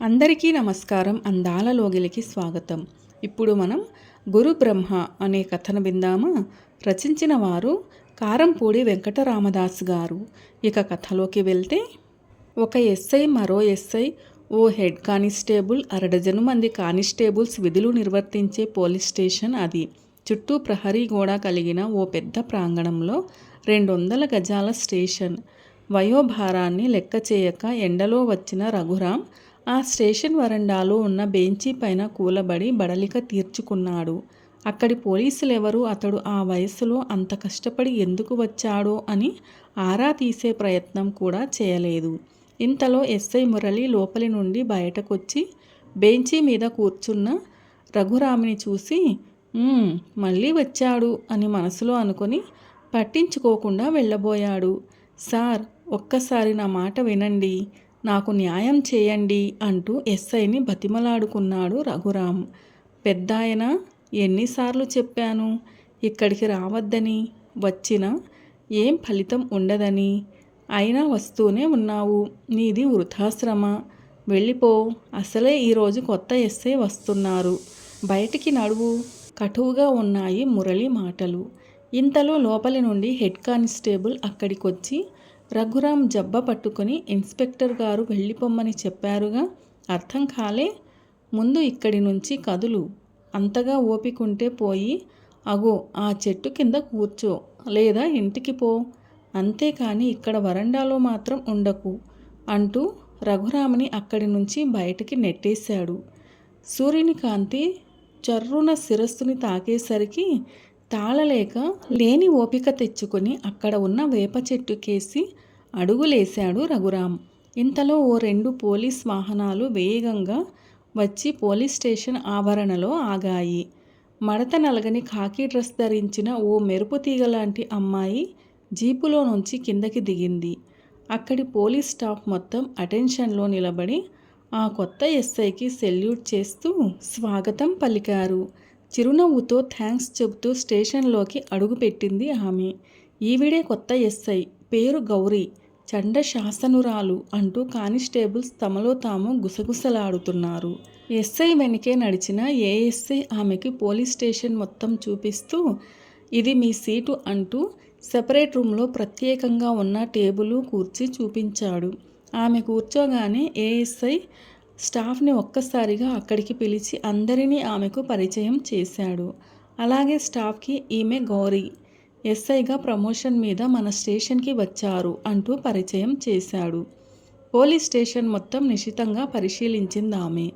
అందరికీ నమస్కారం. అందాల లోగిలికి స్వాగతం. ఇప్పుడు మనం గురు బ్రహ్మ అనే కథను విందామా? రచించిన వారు కారంపూడి వెంకటరామదాసు గారు. ఇక కథలోకి వెళ్తే, ఒక ఎస్ఐ మరో ఎస్ఐ, ఓ హెడ్ కానిస్టేబుల్, అరడజను మంది కానిస్టేబుల్స్ విధులు నిర్వర్తించే పోలీస్ స్టేషన్ అది. చుట్టూ ప్రహరీ గోడ కలిగిన ఓ పెద్ద ప్రాంగణంలో 200 గజాల స్టేషన్. వయోభారాన్ని లెక్క చేయక ఎండలో వచ్చిన రఘురాం ఆ స్టేషన్ వరండాలో ఉన్న బెంచీ పైన కూలబడి బడలిక తీర్చుకున్నాడు. అక్కడి పోలీసులెవరూ అతడు ఆ వయసులో అంత కష్టపడి ఎందుకు వచ్చాడో అని ఆరా తీసే ప్రయత్నం కూడా చేయలేదు. ఇంతలో ఎస్ఐ మురళి లోపలి నుండి బయటకొచ్చి బెంచీ మీద కూర్చున్న రఘురామిని చూసి, మళ్ళీ వచ్చాడు అని మనసులో అనుకొని పట్టించుకోకుండా వెళ్ళబోయాడు. సార్, ఒక్కసారి నా మాట వినండి, నాకు న్యాయం చేయండి అంటూ ఎస్ఐని బతిమలాడుకున్నాడు రఘురాం. పెద్దాయన, ఎన్నిసార్లు చెప్పాను ఇక్కడికి రావద్దని, వచ్చినా ఏం ఫలితం ఉండదని. అయినా వస్తూనే ఉన్నావు. నీది వృద్ధాశ్రమ, వెళ్ళిపో. అసలే ఈరోజు కొత్త ఎస్ఐ వస్తున్నారు, బయటికి నడువు. కటువుగా ఉన్నాయి మురళి మాటలు. ఇంతలో లోపలి నుండి హెడ్ కానిస్టేబుల్ అక్కడికొచ్చి, రఘురాం జబ్బ పట్టుకొని, ఇన్స్పెక్టర్ గారు వెళ్ళిపోమ్మని చెప్పారుగా, అర్థం కాలే? ముందు ఇక్కడి నుంచి కదులు. అంతగా ఓపికంటే పోయి అగో ఆ చెట్టు కింద కూర్చో, లేదా ఇంటికి పో. అంతేకాని ఇక్కడ వరండాలో మాత్రం ఉండకు అంటూ రఘురాముని అక్కడి నుంచి బయటికి నెట్టేశాడు. సూర్యుని కాంతి చర్రున శిరస్సుని తాకేసరికి తాళలేక లేని ఓపిక తెచ్చుకొని అక్కడ ఉన్న వేప చెట్టుకేసి అడుగులేశాడు రఘురాం. ఇంతలో ఓ 2 పోలీస్ వాహనాలు వేగంగా వచ్చి పోలీస్ స్టేషన్ ఆవరణలో ఆగాయి. మడత నలగని ఖాకీ డ్రెస్ ధరించిన ఓ మెరుపు తీగలాంటి అమ్మాయి జీపులో నుంచి కిందకి దిగింది. అక్కడి పోలీస్ స్టాఫ్ మొత్తం అటెన్షన్లో నిలబడి ఆ కొత్త ఎస్ఐకి సెల్యూట్ చేస్తూ స్వాగతం పలికారు. చిరునవ్వుతో థ్యాంక్స్ చెబుతూ స్టేషన్లోకి అడుగుపెట్టింది ఆమె. ఈవిడే కొత్త ఎస్ఐ, పేరు గౌరీ, చండ శాసనురాలు అంటూ కానిస్టేబుల్స్ తమలో తాము గుసగుసలాడుతున్నారు. ఎస్ఐ వెనకే నడిచిన ఏఎస్ఐ ఆమెకి పోలీస్ స్టేషన్ మొత్తం చూపిస్తూ, ఇది మీ సీటు అంటూ సెపరేట్ రూమ్లో ప్రత్యేకంగా ఉన్న టేబులు కుర్చీ చూపించాడు. ఆమె కూర్చోగానే ఏఎస్ఐ స్టాఫ్ని ఒక్కసారిగా అక్కడికి పిలిచి అందరినీ ఆమెకు పరిచయం చేశాడు. అలాగే స్టాఫ్కి ఈమె గౌరీ, ఎస్ఐగా ప్రమోషన్ మీద మన స్టేషన్కి వచ్చారు అంటూ పరిచయం చేశాడు. పోలీస్ స్టేషన్ మొత్తం నిశితంగా పరిశీలించింది ఆమె.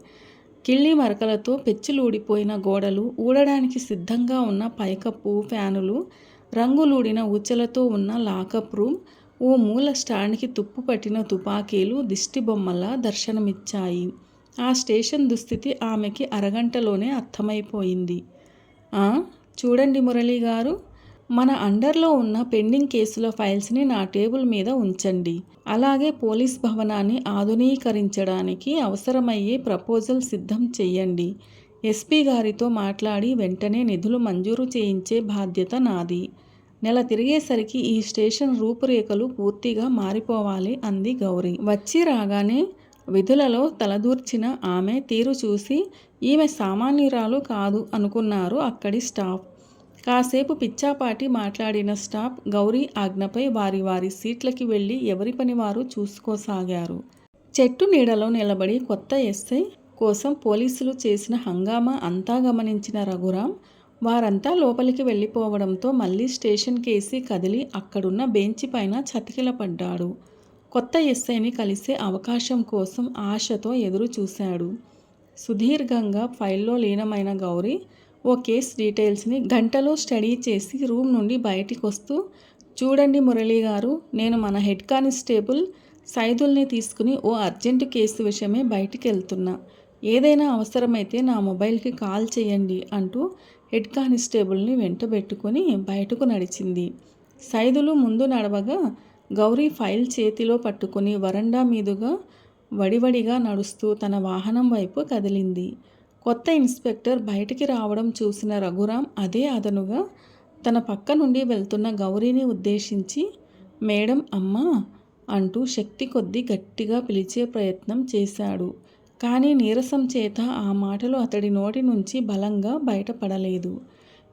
కిళ్ళి మరకలతో పెచ్చులూడిపోయిన గోడలు, ఊడడానికి సిద్ధంగా ఉన్న పైకప్పు, ఫ్యానులు, రంగులూడిన ఊచలతో ఉన్న లాకప్ రూమ్, ఓ మూల స్టాండ్కి తుప్పు పట్టిన తుపాకీలు దిష్టిబొమ్మలా దర్శనమిచ్చాయి. ఆ స్టేషన్ దుస్థితి ఆమెకి అరగంటలోనే అర్థమైపోయింది. చూడండి మురళి గారు, మన అండర్లో ఉన్న పెండింగ్ కేసుల ఫైల్స్ని నా టేబుల్ మీద ఉంచండి. అలాగే పోలీస్ భవనాన్ని ఆధునీకరించడానికి అవసరమయ్యే ప్రపోజల్ సిద్ధం చెయ్యండి. ఎస్పీ గారితో మాట్లాడి వెంటనే నిధులు మంజూరు చేయించే బాధ్యత నాది. నెల తిరిగేసరికి ఈ స్టేషన్ రూపురేఖలు పూర్తిగా మారిపోవాలి అంది గౌరీ. వచ్చి రాగానే విధులలో తలదూర్చిన ఆమె తీరు చూసి ఈమె సామాన్యురాలు కాదు అనుకున్నారు అక్కడి స్టాఫ్. కాసేపు పిచ్చాపాటి మాట్లాడిన స్టాఫ్ గౌరీ ఆజ్ఞపై వారి వారి సీట్లకి వెళ్ళి ఎవరి పని వారు చూసుకోసాగారు. చెట్టు నీడలో నిలబడి కొత్త ఎస్ఐ కోసం పోలీసులు చేసిన హంగామా అంతా గమనించిన రఘురాం వారంతా లోపలికి వెళ్ళిపోవడంతో మళ్ళీ స్టేషన్ కేసి కదిలి అక్కడున్న బెంచి పైన చతికిలపడ్డాడు. కొత్త ఎస్ఐని కలిసే అవకాశం కోసం ఆశతో ఎదురు చూశాడు. సుదీర్ఘంగా ఫైల్లో లీనమైన గౌరీ ఓ కేస్ డీటెయిల్స్ని గంటలో స్టడీ చేసి రూమ్ నుండి బయటికొస్తూ, చూడండి మురళి గారు, నేను మన హెడ్ కానిస్టేబుల్ సైదుల్ని తీసుకుని ఓ అర్జెంటు కేసు విషయమే బయటికి వెళ్తున్నా. ఏదైనా అవసరమైతే నా మొబైల్కి కాల్ చేయండి అంటూ హెడ్ కానిస్టేబుల్ని వెంటబెట్టుకుని బయటకు నడిచింది. సైదులు ముందు నడవగా గౌరీ ఫైల్ చేతిలో పట్టుకుని వరండా మీదుగా వడివడిగా నడుస్తూ తన వాహనం వైపు కదిలింది. కొత్త ఇన్స్పెక్టర్ బయటికి రావడం చూసిన రఘురాం అదే అదనుగా తన పక్క నుండి వెళ్తున్న గౌరీని ఉద్దేశించి, మేడం, అమ్మా అంటూ శక్తి కొద్దీ గట్టిగా పిలిచే ప్రయత్నం చేశాడు. కానీ నీరసం చేత ఆ మాటలు అతడి నోటి నుంచి బలంగా బయటపడలేదు.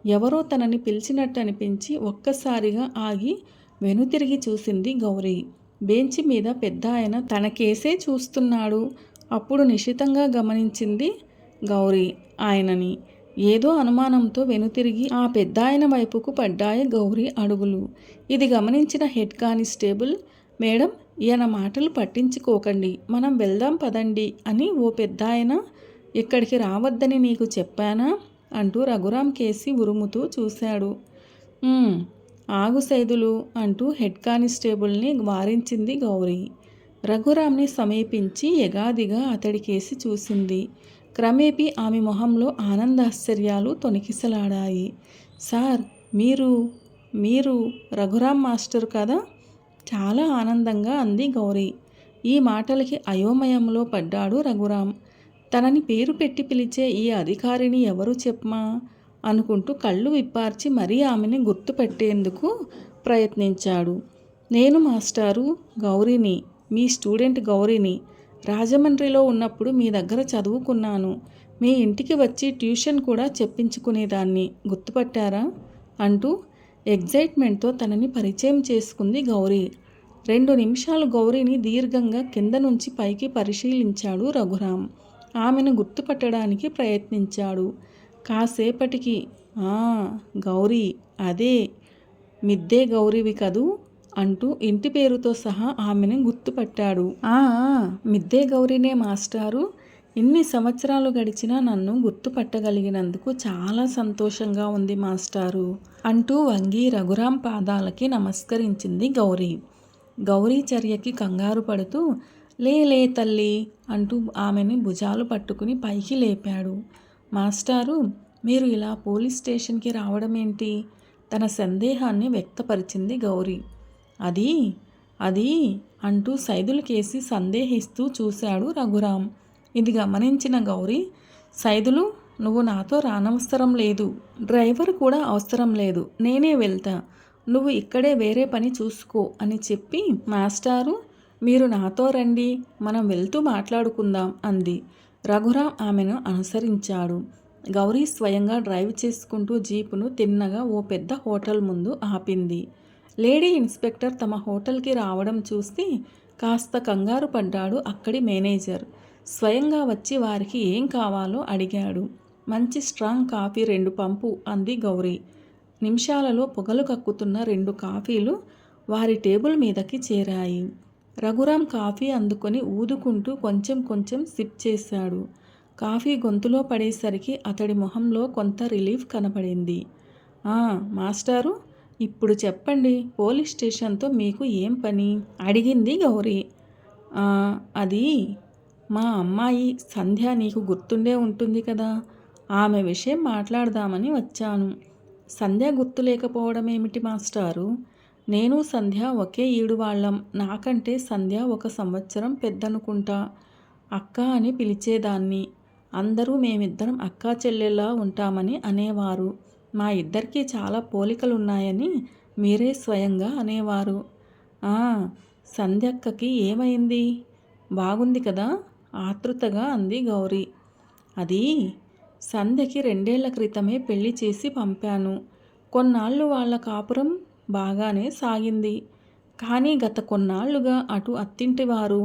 ఎవరో తనని పిలిచినట్టు అనిపించి ఒక్కసారిగా ఆగి వెనుతిరిగి చూసింది గౌరీ. బెంచి మీద పెద్దాయన తనకేసే చూస్తున్నాడు. అప్పుడు నిశితంగా గమనించింది గౌరీ ఆయనని. ఏదో అనుమానంతో వెనుతిరిగి ఆ పెద్దాయన వైపుకు పడ్డాయి గౌరీ అడుగులు. ఇది గమనించిన హెడ్ కానిస్టేబుల్, మేడం, ఈయన మాటలు పట్టించుకోకండి, మనం వెళ్దాం పదండి అని ఓ పెద్దాయన, ఇక్కడికి రావద్దని నీకు చెప్పానా అంటూ రఘురాం కేసి ఉరుముతూ చూశాడు. ఆగు సైదులు అంటూ హెడ్ కానిస్టేబుల్ని వారించింది గౌరీ. రఘురాంని సమీపించి ఎగాదిగా అతడి కేసి చూసింది. క్రమేపీ ఆమె మొహంలో ఆనందాశ్చర్యాలు తొణికిసలాడాయి. సార్, మీరు రఘురాం మాస్టర్ కదా? చాలా ఆనందంగా అంది గౌరీ. ఈ మాటలకి అయోమయంలో పడ్డాడు రఘురాం. తనని పేరు పెట్టి పిలిచే ఈ అధికారిని ఎవరు చెప్పమా అనుకుంటూ కళ్ళు విప్పార్చి మరీ ఆమెని గుర్తుపెట్టేందుకు ప్రయత్నించాడు. నేను మాస్టారు గౌరీని, మీ స్టూడెంట్ గౌరీని. రాజమండ్రిలో ఉన్నప్పుడు మీ దగ్గర చదువుకున్నాను. మీ ఇంటికి వచ్చి ట్యూషన్ కూడా చెప్పించుకునేదాన్ని, గుర్తుపట్టారా అంటూ ఎగ్జైట్మెంట్తో తనని పరిచయం చేసుకుంది గౌరీ. 2 నిమిషాలు గౌరీని దీర్ఘంగా కింద నుంచి పైకి పరిశీలించాడు రఘురాం. ఆమెను గుర్తుపట్టడానికి ప్రయత్నించాడు. కాసేపటికి గౌరీ, అదే మిద్దే గౌరీవి కదూ అంటూ ఇంటి పేరుతో సహా ఆమెను గుర్తుపట్టాడు. మిద్దే గౌరీనే మాస్టారు. ఇన్ని సంవత్సరాలు గడిచినా నన్ను గుర్తుపట్టగలిగినందుకు చాలా సంతోషంగా ఉంది మాస్టారు అంటూ వంగి రఘురాం పాదాలకి నమస్కరించింది గౌరీ. గౌరీ చర్యకి కంగారు పడుతూ లే తల్లి అంటూ ఆమెని భుజాలు పట్టుకుని పైకి లేపాడు. మాస్టారు, మీరు ఇలా పోలీస్ స్టేషన్కి రావడమేంటి? తన సందేహాన్ని వ్యక్తపరిచింది గౌరీ. అది అంటూ సైదులకేసి సందేహిస్తూ చూశాడు రఘురాం. ఇది గమనించిన గౌరీ, సైదులు, నువ్వు నాతో రానవసరం లేదు, డ్రైవర్ కూడా అవసరం లేదు, నేనే వెళ్తా, నువ్వు ఇక్కడే వేరే పని చూసుకో అని చెప్పి, మాస్టారు, మీరు నాతో రండి, మనం వెళ్తూ మాట్లాడుకుందాం అంది. రఘురాం ఆమెను అనుసరించాడు. గౌరీ స్వయంగా డ్రైవ్ చేసుకుంటూ జీపును తిన్నగా ఓ పెద్ద హోటల్ ముందు ఆపింది. లేడీ ఇన్స్పెక్టర్ తమ హోటల్కి రావడం చూసి కాస్త కంగారు పడ్డాడు అక్కడి మేనేజర్. స్వయంగా వచ్చి వారికి ఏం కావాలో అడిగాడు. మంచి స్ట్రాంగ్ కాఫీ 2 పంపు అంది గౌరీ. నిమిషాలలో పొగలు కక్కుతున్న 2 కాఫీలు వారి టేబుల్ మీదకి చేరాయి. రఘురాం కాఫీ అందుకొని ఊదుకుంటూ కొంచెం సిప్ చేశాడు. కాఫీ గొంతులో పడేసరికి అతడి మొహంలో కొంత రిలీఫ్ కనపడింది. మాస్టారు, ఇప్పుడు చెప్పండి, పోలీస్ స్టేషన్తో మీకు ఏం పని అడిగింది గౌరీ. అది మా అమ్మాయి సంధ్య నీకు గుర్తుండే ఉంటుంది కదా, ఆమె విషయం మాట్లాడదామని వచ్చాను. సంధ్య గుర్తు లేకపోవడం ఏమిటి మాస్టారు? నేను సంధ్య ఒకే ఈడు వాళ్ళం. నాకంటే సంధ్య 1 సంవత్సరం పెద్దనుకుంటా. అక్క అని పిలిచేదాన్ని. అందరూ మేమిద్దరం అక్కా చెల్లెల్లా ఉంటామని అనేవారు. మా ఇద్దరికీ చాలా పోలికలున్నాయని మీరే స్వయంగా అనేవారు. సంధ్యక్కకి ఏమైంది? బాగుంది కదా ఆతృతగా అంది గౌరీ. అది సంధ్యకి 2 ఏళ్ల క్రితమే పెళ్లి చేసి పంపాను. కొన్నాళ్ళు వాళ్ళ కాపురం బాగానే సాగింది. కానీ గత కొన్నాళ్లుగా అటు అత్తింటివారు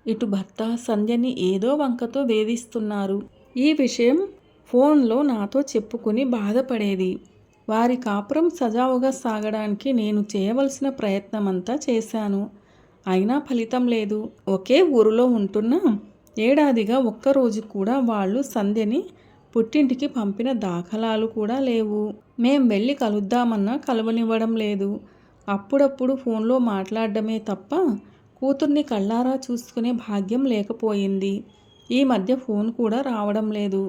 ఇటు భర్త సంధ్యని ఏదో వంకతో వేధిస్తున్నారు. ఈ విషయం ఫోన్లో నాతో చెప్పుకుని బాధపడేది. వారి కాపురం సజావుగా సాగడానికి నేను చేయవలసిన ప్రయత్నమంతా చేశాను. అయినా ఫలితం లేదు. ఒకే ఊరిలో ఉంటున్నా ఏడాదిగా ఒక్కరోజు కూడా వాళ్ళు సంధ్యని పుట్టింటికి పంపిన దాఖలాలు కూడా లేవు. మేం వెళ్ళి కలుద్దామన్నా కలవనివ్వడం లేదు. అప్పుడప్పుడు ఫోన్లో మాట్లాడడమే తప్ప కూతుర్ని కళ్ళారా చూసుకునే భాగ్యం లేకపోయింది. ఈ మధ్య ఫోన్ కూడా రావడం లేదు.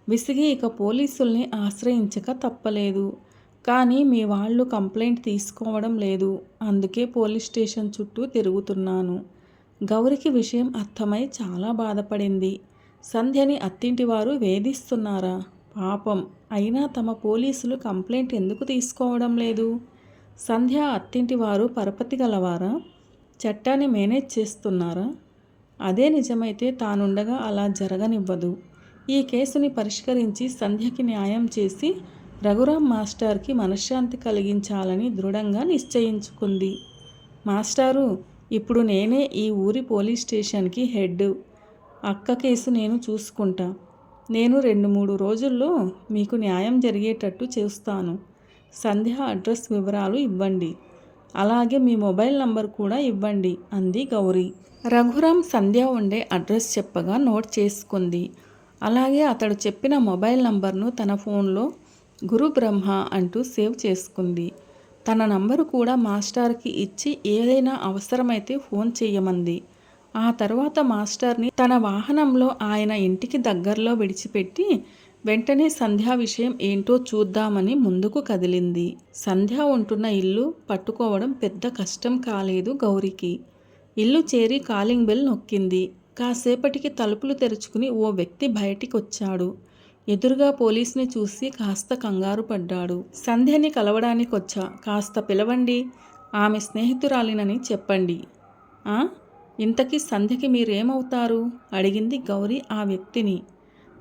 విసిగి ఇక పోలీసుల్ని ఆశ్రయించక తప్పలేదు. కానీ మీ వాళ్ళు కంప్లైంట్ తీసుకోవడం లేదు. అందుకే పోలీస్ స్టేషన్ చుట్టూ తిరుగుతున్నాను. గౌరికి విషయం అర్థమై చాలా బాధపడింది. సంధ్యని అత్తింటివారు వేధిస్తున్నారా? పాపం. అయినా తమ పోలీసులు కంప్లైంట్ ఎందుకు తీసుకోవడం లేదు? సంధ్య అత్తింటివారు పరపతి గలవారా? చట్టాన్ని మేనేజ్ చేస్తున్నారా? అదే నిజమైతే తానుండగా అలా జరగనివ్వదు. ఈ కేసుని పరిష్కరించి సంధ్యకి న్యాయం చేసి రఘురాం మాస్టర్కి మనశ్శాంతి కలిగించాలని దృఢంగా నిశ్చయించుకుంది. మాస్టారు, ఇప్పుడు నేనే ఈ ఊరి పోలీస్ స్టేషన్కి హెడ్. అక్క కేసు నేను చూసుకుంటా. నేను 2-3 రోజుల్లో మీకు న్యాయం జరిగేటట్టు చేస్తాను. సంధ్య అడ్రస్ వివరాలు ఇవ్వండి. అలాగే మీ మొబైల్ నంబర్ కూడా ఇవ్వండి అంది గౌరీ. రఘురాం సంధ్య ఉండే అడ్రస్ చెప్పగా నోట్ చేసుకుంది. అలాగే అతడు చెప్పిన మొబైల్ నంబర్ను తన ఫోన్లో గురు బ్రహ్మ అంటూ సేవ్ చేసుకుంది. తన నంబరు కూడా మాస్టర్కి ఇచ్చి ఏదైనా అవసరమైతే ఫోన్ చేయమంది. ఆ తర్వాత మాస్టర్ని తన వాహనంలో ఆయన ఇంటికి దగ్గరలో విడిచిపెట్టి వెంటనే సంధ్య విషయం ఏంటో చూద్దామని ముందుకు కదిలింది. సంధ్య ఉంటున్న ఇల్లు పట్టుకోవడం పెద్ద కష్టం కాలేదు గౌరికి. ఇల్లు చేరి కాలింగ్ బెల్ నొక్కింది. కాసేపటికి తలుపులు తెరుచుకుని ఓ వ్యక్తి బయటికొచ్చాడు. ఎదురుగా పోలీసుని చూసి కాస్త కంగారు పడ్డాడు. సంధ్యని కలవడానికొచ్చా, కాస్త పిలవండి, ఆమె స్నేహితురాలినని చెప్పండి. ఆ, ఇంతకీ సంధ్యకి మీరేమవుతారు? అడిగింది గౌరీ ఆ వ్యక్తిని.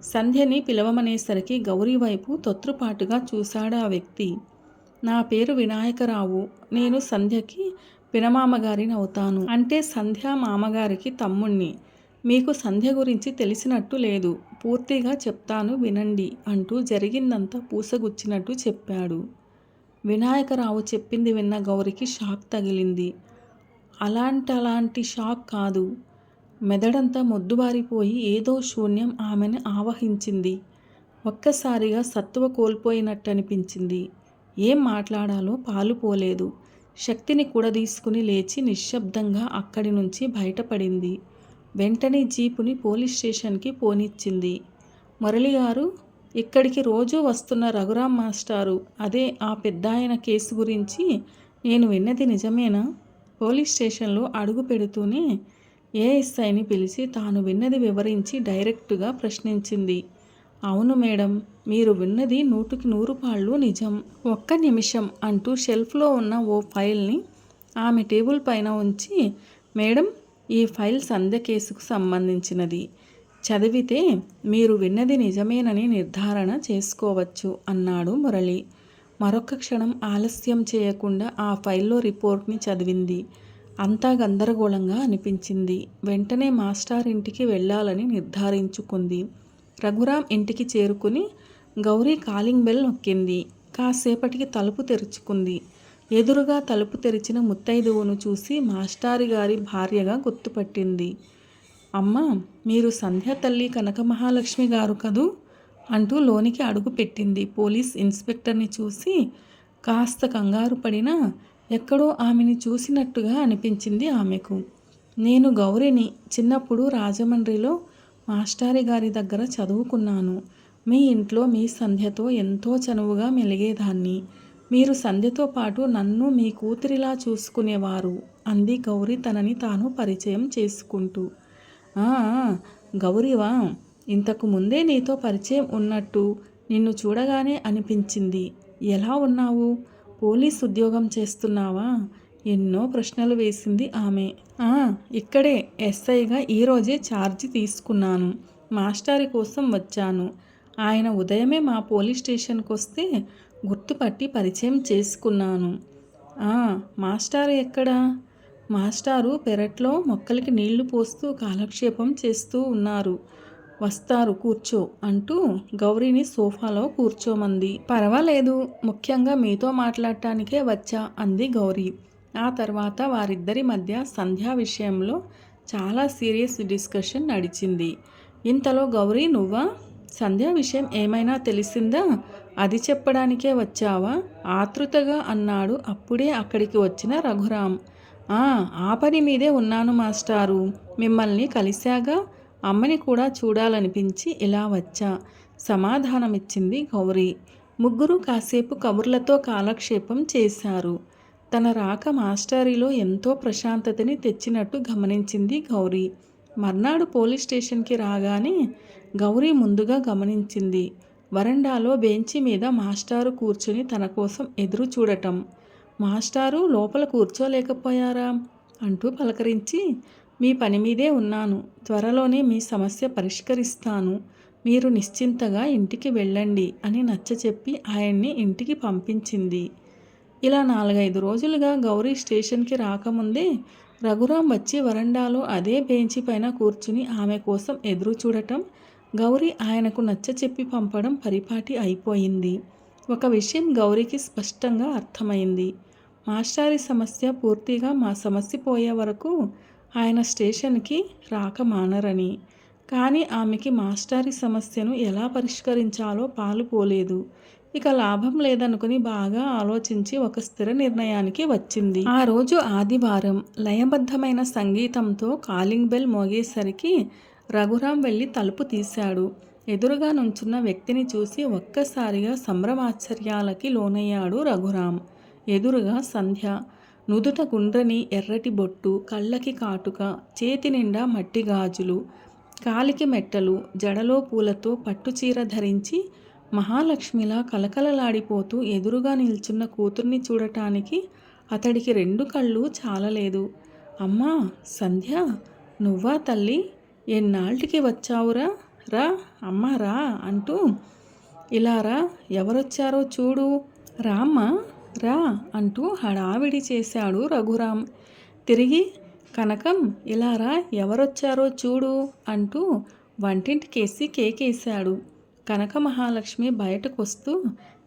సంధ్యని పిలవమనేసరికి గౌరీ వైపు తొత్రుపాటుగా చూశాడు ఆ వ్యక్తి. నా పేరు వినాయకరావు, నేను సంధ్యకి పినమామగారిని అవుతాను. అంటే సంధ్య మామగారికి తమ్ముణ్ణి. మీకు సంధ్య గురించి తెలిసినట్టు లేదు, పూర్తిగా చెప్తాను వినండి అంటూ జరిగిందంతా పూసగుచ్చినట్టు చెప్పాడు. వినాయకరావు చెప్పింది విన్న గౌరికి షాక్ తగిలింది. అలాంటి షాక్ కాదు. మెదడంతా మొద్దుబారిపోయి ఏదో శూన్యం ఆమెను ఆవహించింది. ఒక్కసారిగా సత్తువ కోల్పోయినట్టనిపించింది. ఏం మాట్లాడాలో పాలుపోలేదు. శక్తిని కూడదీసుకుని లేచి నిశ్శబ్దంగా అక్కడి నుంచి బయటపడింది. వెంటనే జీపుని పోలీస్ స్టేషన్కి పోనిచ్చింది. మురళిగారు, ఇక్కడికి రోజూ వస్తున్న రఘురాం మాస్టారు, అదే ఆ పెద్దాయన కేసు గురించి నేను విన్నది నిజమేనా? పోలీస్ స్టేషన్లో అడుగు పెడుతూనే ఏఎస్ఐని పిలిచి తాను విన్నది వివరించి డైరెక్టుగా ప్రశ్నించింది. అవును మేడం, మీరు విన్నది 100కి 100 పాళ్ళు నిజం. ఒక్క నిమిషం అంటూ షెల్ఫ్లో ఉన్న ఓ ఫైల్ని ఆమె టేబుల్ పైన ఉంచి, మేడం, ఈ ఫైల్ సంధ్య కేసుకు సంబంధించినది. చదివితే మీరు విన్నది నిజమేనని నిర్ధారణ చేసుకోవచ్చు అన్నాడు మురళి. మరొక్క క్షణం ఆలస్యం చేయకుండా ఆ ఫైల్లో రిపోర్ట్ని చదివింది. అంతా గందరగోళంగా అనిపించింది. వెంటనే మాస్టర్ ఇంటికి వెళ్ళాలని నిర్ధారించుకుంది. రఘురాం ఇంటికి చేరుకుని గౌరీ కాలింగ్ బెల్ నొక్కింది. కాసేపటికి తలుపు తెరుచుకుంది. ఎదురుగా తలుపు తెరిచిన ముత్తైదువును చూసి మాస్టారి గారి భార్యగా గుర్తుపట్టింది. అమ్మా, మీరు సంధ్య తల్లి కనకమహాలక్ష్మి గారు కదూ అంటూ లోనికి అడుగు పెట్టింది. పోలీస్ ఇన్స్పెక్టర్ని చూసి కాస్త కంగారు పడినా ఎక్కడో ఆమెని చూసినట్టుగా అనిపించింది ఆమెకు. నేను గౌరిని. చిన్నప్పుడు రాజమండ్రిలో మాస్టారి గారి దగ్గర చదువుకున్నాను. మీ ఇంట్లో మీ సంధ్యతో ఎంతో చనువుగా మెలిగేదాన్ని. మీరు సంధ్యతో పాటు నన్ను మీ కూతురిలా చూసుకునేవారు అంది గౌరీ తనని తాను పరిచయం చేసుకుంటూ. ఆ, గౌరీవా, ఇంతకు ముందే నీతో పరిచయం ఉన్నట్టు నిన్ను చూడగానే అనిపించింది. ఎలా ఉన్నావు? పోలీస్ ఉద్యోగం చేస్తున్నావా? ఎన్నో ప్రశ్నలు వేసింది ఆమె. ఇక్కడే ఎస్ఐగా ఈరోజే ఛార్జీ తీసుకున్నాను. మాస్టారి కోసం వచ్చాను. ఆయన ఉదయమే మా పోలీస్ స్టేషన్కి వస్తే గుర్తుపట్టి పరిచయం చేసుకున్నాను. మాస్టారు ఎక్కడా? మాస్టారు పెరట్లో మొక్కలకి నీళ్లు పోస్తూ కాలక్షేపం చేస్తూ ఉన్నారు. వస్తారు, కూర్చో అంటూ గౌరీని సోఫాలో కూర్చోమంది. పర్వాలేదు, ముఖ్యంగా మీతో మాట్లాడటానికే వచ్చా అంది గౌరీ. ఆ తర్వాత వారిద్దరి మధ్య సంధ్యా విషయంలో చాలా సీరియస్ డిస్కషన్ నడిచింది. ఇంతలో గౌరీ, నువ్వా? సంధ్యా విషయం ఏమైనా తెలిసిందా? అది చెప్పడానికే వచ్చావా? ఆతృతగా అన్నాడు అప్పుడే అక్కడికి వచ్చిన రఘురాం. ఆ పని మీదే ఉన్నాను మాస్టారు. మిమ్మల్ని కలిశాగా, అమ్మని కూడా చూడాలనిపించి ఇలా వచ్చా సమాధానమిచ్చింది గౌరీ. ముగ్గురు కాసేపు కబుర్లతో కాలక్షేపం చేశారు. తన రాక మాస్టరీలో ఎంతో ప్రశాంతతని తెచ్చినట్టు గమనించింది గౌరీ. మర్నాడు పోలీస్ స్టేషన్కి రాగానే గౌరీ ముందుగా గమనించింది వరండాలో బెంచి మీద మాస్టారు కూర్చుని తన కోసం ఎదురు చూడటం. మాస్టారు లోపల కూర్చోలేకపోయారా అంటూ పలకరించి, మీ పని మీదే ఉన్నాను. త్వరలోనే మీ సమస్య పరిష్కరిస్తాను. మీరు నిశ్చింతగా ఇంటికి వెళ్ళండి అని నచ్చచెప్పి ఆయన్ని ఇంటికి పంపించింది. ఇలా 4-5 రోజులుగా గౌరీ స్టేషన్కి రాకముందే రఘురాం వచ్చి వరండాలో అదే బెంచి పైన కూర్చుని ఆమె కోసం ఎదురు చూడటం, గౌరీ ఆయనకు నచ్చచెప్పి పంపడం పరిపాటి అయిపోయింది. ఒక విషయం గౌరీకి స్పష్టంగా అర్థమైంది. మాస్టారి సమస్య పూర్తిగా మా సమస్య పోయే వరకు ఆయన స్టేషన్కి రాక మానరని. కానీ ఆమెకి మాస్టారి సమస్యను ఎలా పరిష్కరించాలో పాలుపోలేదు. ఇక లాభం లేదనుకుని బాగా ఆలోచించి ఒక స్థిర నిర్ణయానికి వచ్చింది. ఆ రోజు ఆదివారం. లయబద్ధమైన సంగీతంతో కాలింగ్ బెల్ మోగేసరికి రఘురాం వెళ్ళి తలుపు తీశాడు. ఎదురుగా నుంచున్న వ్యక్తిని చూసి ఒక్కసారిగా సంభ్రమాశ్చర్యాలకి లోనయ్యాడు రఘురాం. ఎదురుగా సంధ్య. నుదుట గుండ్రని ఎర్రటి బొట్టు, కళ్ళకి కాటుక, చేతి నిండా మట్టి గాజులు, కాలికి మెట్టలు, జడలో పూలతో పట్టుచీర ధరించి మహాలక్ష్మిలా కలకలలాడిపోతూ ఎదురుగా నిల్చున్న కూతుర్ని చూడటానికి అతడికి 2 కళ్ళు చాలలేదు. అమ్మా సంధ్య, నువ్వా తల్లి? ఎన్నాళ్ళకి వచ్చావురా? రా అమ్మా రా అంటూ, ఇలా రా, ఎవరొచ్చారో చూడు, రామ్మా రా అంటూ హడావిడి చేశాడు రఘురాం. తిరిగి కనకం, ఇలా రా, ఎవరొచ్చారో చూడు అంటూ వంటింటికేసి కేకేశాడు. కనక మహాలక్ష్మి బయటకొస్తూ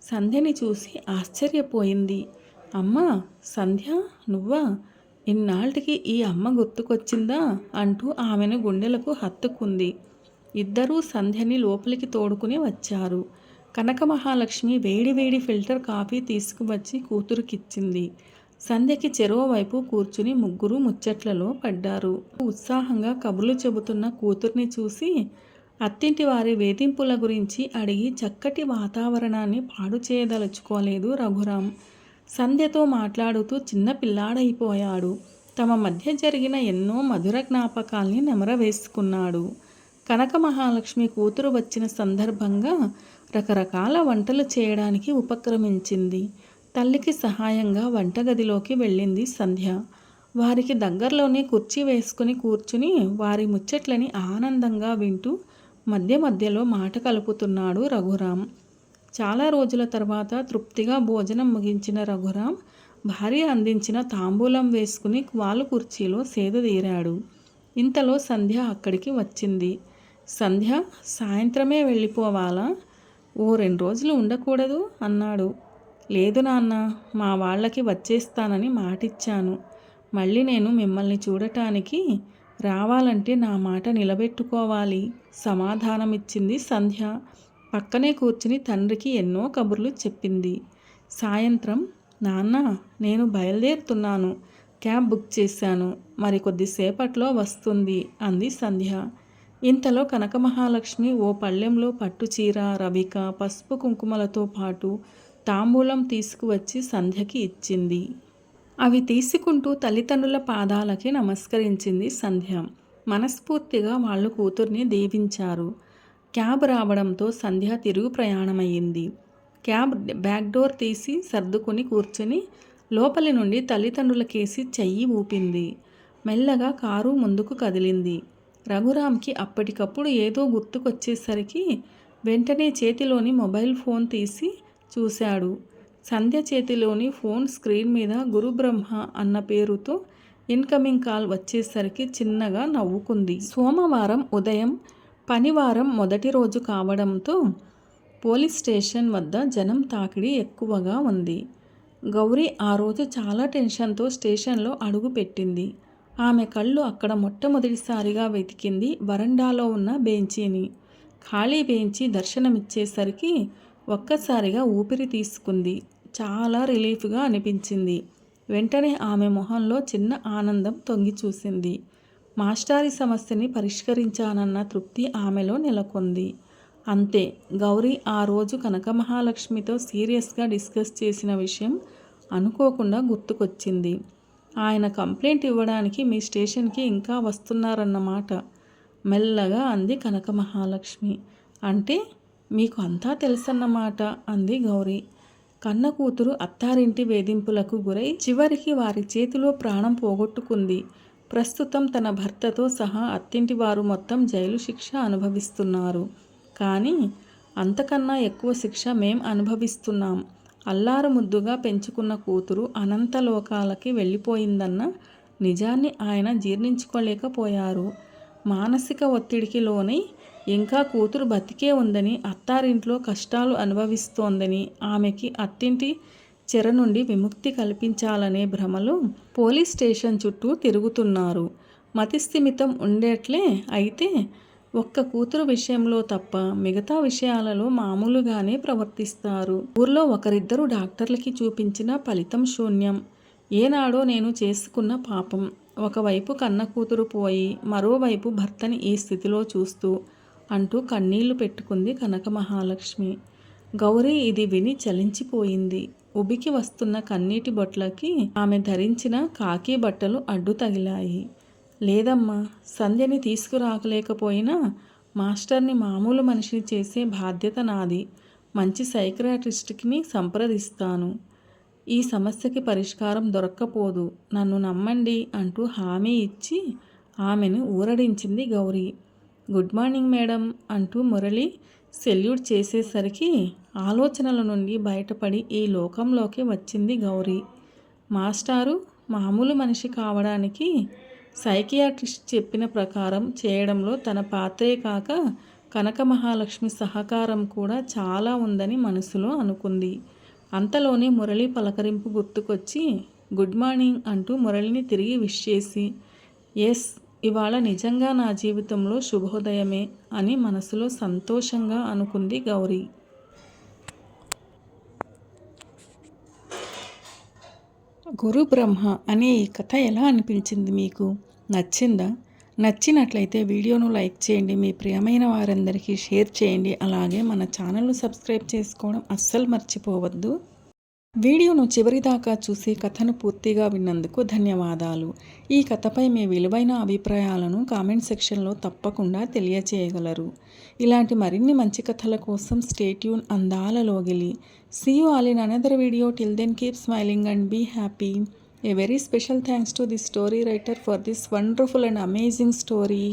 సంధ్యని చూసి ఆశ్చర్యపోయింది. అమ్మా సంధ్య, నువ్వా? ఇన్నాళ్ళకి ఈ అమ్మ గుర్తుకొచ్చిందా అంటూ ఆమెను గుండెలకు హత్తుకుంది. ఇద్దరూ సంధ్యని లోపలికి తోడుకుని వచ్చారు. కనక మహాలక్ష్మి వేడివేడి ఫిల్టర్ కాఫీ తీసుకువచ్చి కూతురుకిచ్చింది. సంధ్యకి చెరోవైపు కూర్చుని ముగ్గురు ముచ్చట్లలో పడ్డారు. ఉత్సాహంగా కబుర్లు చెబుతున్న కూతుర్ని చూసి అత్తింటి వారి వేధింపుల గురించి అడిగి చక్కటి వాతావరణాన్ని పాడు చేయదలుచుకోలేదు రఘురాం. సంధ్యతో మాట్లాడుతూ చిన్న పిల్లాడైపోయాడు. తమ మధ్య జరిగిన ఎన్నో మధుర జ్ఞాపకాల్ని నెమరవేసుకున్నాడు. కనక మహాలక్ష్మి కూతురు వచ్చిన సందర్భంగా రకరకాల వంటలు చేయడానికి ఉపక్రమించింది. తల్లికి సహాయంగా వంటగదిలోకి వెళ్ళింది సంధ్య. వారికి దగ్గరలోనే కుర్చీ వేసుకుని కూర్చుని వారి ముచ్చట్లని ఆనందంగా వింటూ మధ్య మధ్యలో మాట కలుపుతున్నాడు రఘురాం. చాలా రోజుల తర్వాత తృప్తిగా భోజనం ముగించిన రఘురాం భార్య అందించిన తాంబూలం వేసుకుని వాలు కుర్చీలో సేదతీరాడు. ఇంతలో సంధ్య అక్కడికి వచ్చింది. సంధ్య, సాయంత్రమే వెళ్ళిపోవాలా? ఓ 2 రోజులు ఉండకూడదు అన్నాడు. లేదు నాన్న, మా వాళ్ళకి వచ్చేస్తానని మాటిచ్చాను. మళ్ళీ నేను మిమ్మల్ని చూడటానికి రావాలంటే నా మాట నిలబెట్టుకోవాలి సమాధానమిచ్చింది సంధ్య. పక్కనే కూర్చుని తండ్రికి ఎన్నో కబుర్లు చెప్పింది. సాయంత్రం, నాన్న నేను బయలుదేరుతున్నాను, క్యాబ్ బుక్ చేశాను, మరి కొద్దిసేపట్లో వస్తుంది అంది సంధ్య. ఇంతలో కనక మహాలక్ష్మి ఓ పళ్ళెంలో పట్టుచీర, రవిక, పసుపు కుంకుమలతో పాటు తాంబూలం తీసుకువచ్చి సంధ్యకి ఇచ్చింది. అవి తీసుకుంటూ తల్లిదండ్రుల పాదాలకి నమస్కరించింది సంధ్య. మనస్ఫూర్తిగా వాళ్ళు కూతుర్ని దీవించారు. క్యాబ్ రావడంతో సంధ్య తిరుగు ప్రయాణమయ్యింది. క్యాబ్ బ్యాక్ డోర్ తీసి సర్దుకుని కూర్చుని లోపలి నుండి తల్లిదండ్రులకేసి చెయ్యి ఊపింది. మెల్లగా కారు ముందుకు కదిలింది. రఘురాంకి అప్పటికప్పుడు ఏదో గుర్తుకొచ్చేసరికి వెంటనే చేతిలోని మొబైల్ ఫోన్ తీసి చూశాడు. సంధ్య చేతిలోని ఫోన్ స్క్రీన్ మీద గురుబ్రహ్మ అన్న పేరుతో ఇన్కమింగ్ కాల్ వచ్చేసరికి చిన్నగా నవ్వుకుంది. సోమవారం ఉదయం, పనివారం మొదటి రోజు కావడంతో పోలీస్ స్టేషన్ వద్ద జనం తాకిడి ఎక్కువగా ఉంది. గౌరీ ఆ రోజు చాలా టెన్షన్తో స్టేషన్లో అడుగు పెట్టింది. ఆమె కళ్ళు అక్కడ మొట్టమొదటిసారిగా వెతికింది వరండాలో ఉన్న బెంచీని. ఖాళీ బెంచీ దర్శనమిచ్చేసరికి ఒక్కసారిగా ఊపిరి తీసుకుంది. చాలా రిలీఫ్గా అనిపించింది. వెంటనే ఆమె మొహంలో చిన్న ఆనందం తొంగి చూసింది. మాస్టారి సమస్యని పరిష్కరించానన్న తృప్తి ఆమెలో నెలకొంది. అంతే, గౌరీ ఆ రోజు కనక మహాలక్ష్మితో సీరియస్గా డిస్కస్ చేసిన విషయం అనుకోకుండా గుర్తుకొచ్చింది. ఆయన కంప్లైంట్ ఇవ్వడానికి మీ స్టేషన్కి ఇంకా వస్తున్నారన్నమాట మెల్లగా అంది కనక మహాలక్ష్మి. అంటే మీకు అంతా తెలుసన్నమాట అంది గౌరీ. కన్న కూతురు అత్తారింటి వేధింపులకు గురై చివరికి వారి చేతిలో ప్రాణం పోగొట్టుకుంది. ప్రస్తుతం తన భర్తతో సహా అత్తింటి వారు మొత్తం జైలు శిక్ష అనుభవిస్తున్నారు. కానీ అంతకన్నా ఎక్కువ శిక్ష మేం అనుభవిస్తున్నాం. అల్లారు ముద్దుగా పెంచుకున్న కూతురు అనంత లోకాలకి వెళ్ళిపోయిందన్న నిజాన్ని ఆయన జీర్ణించుకోలేకపోయారు. మానసిక ఒత్తిడికి లోనై ఇంకా కూతురు బతికే ఉందని, అత్తారింట్లో కష్టాలు అనుభవిస్తోందని, ఆమెకి అత్తింటి చెర నుండి విముక్తి కల్పించాలనే భ్రమలో పోలీస్ స్టేషన్ చుట్టూ తిరుగుతున్నారు. మతిస్థిమితం ఉండేట్లే. అయితే ఒక్క కూతురు విషయంలో తప్ప మిగతా విషయాలలో మామూలుగానే ప్రవర్తిస్తారు. ఊర్లో ఒకరిద్దరు డాక్టర్లకి చూపించిన ఫలితం శూన్యం. ఏనాడో నేను చేసుకున్న పాపం. ఒకవైపు కన్న కూతురు పోయి మరోవైపు భర్తని ఈ స్థితిలో చూస్తూ అంటూ కన్నీళ్లు పెట్టుకుంది కనక మహాలక్ష్మి. గౌరీ ఇది విని చలించిపోయింది. ఉబికి వస్తున్న కన్నీటి బొట్లకి ఆమె ధరించిన కాకి బట్టలు అడ్డు తగిలాయి. లేదమ్మా, సంధ్యని తీసుకురాకలేకపోయినా మాస్టర్ని మామూలు మనిషిని చేసే బాధ్యత నాది. మంచి సైకియాట్రిస్ట్ని సంప్రదిస్తాను. ఈ సమస్యకి పరిష్కారం దొరక్కపోదు, నన్ను నమ్మండి అంటూ హామీ ఇచ్చి ఆమెను ఊరడించింది గౌరీ. గుడ్ మార్నింగ్ మేడం అంటూ మురళి సెల్యూట్ చేసేసరికి ఆలోచనల నుండి బయటపడి ఈ లోకంలోకి వచ్చింది గౌరీ. మాస్టారు మామూలు మనిషి కావడానికి సైకియాట్రిస్ట్ చెప్పిన ప్రకారం చేయడంలో తన పాత్రే కాక కనక మహాలక్ష్మి సహకారం కూడా చాలా ఉందని మనసులో అనుకుంది. అంతలోనే మురళి పలకరింపు గుర్తుకొచ్చి గుడ్ మార్నింగ్ అంటూ మురళిని తిరిగి విష్ చేసి, ఎస్, ఇవాళ నిజంగా నా జీవితంలో శుభోదయమే అని మనసులో సంతోషంగా అనుకుంది గౌరీ. గురు బ్రహ్మ అనే ఈ కథ ఎలా అనిపించింది మీకు? నచ్చిందా? నచ్చినట్లయితే వీడియోను లైక్ చేయండి, మీ ప్రియమైన వారందరికీ షేర్ చేయండి. అలాగే మన ఛానల్ను సబ్స్క్రైబ్ చేసుకోవడం అస్సలు మర్చిపోవద్దు. వీడియోను చివరిదాకా చూసి కథను పూర్తిగా విన్నందుకు ధన్యవాదాలు. ఈ కథపై మీ విలువైన అభిప్రాయాలను కామెంట్ సెక్షన్లో తప్పకుండా తెలియచేయగలరు. ఇలాంటి మరిన్ని మంచి కథల కోసం స్టే ట్యూన్. అందాల లోగిలి. See you all in another video. Till then keep smiling and be happy. A very special thanks to the story writer for this wonderful and amazing story.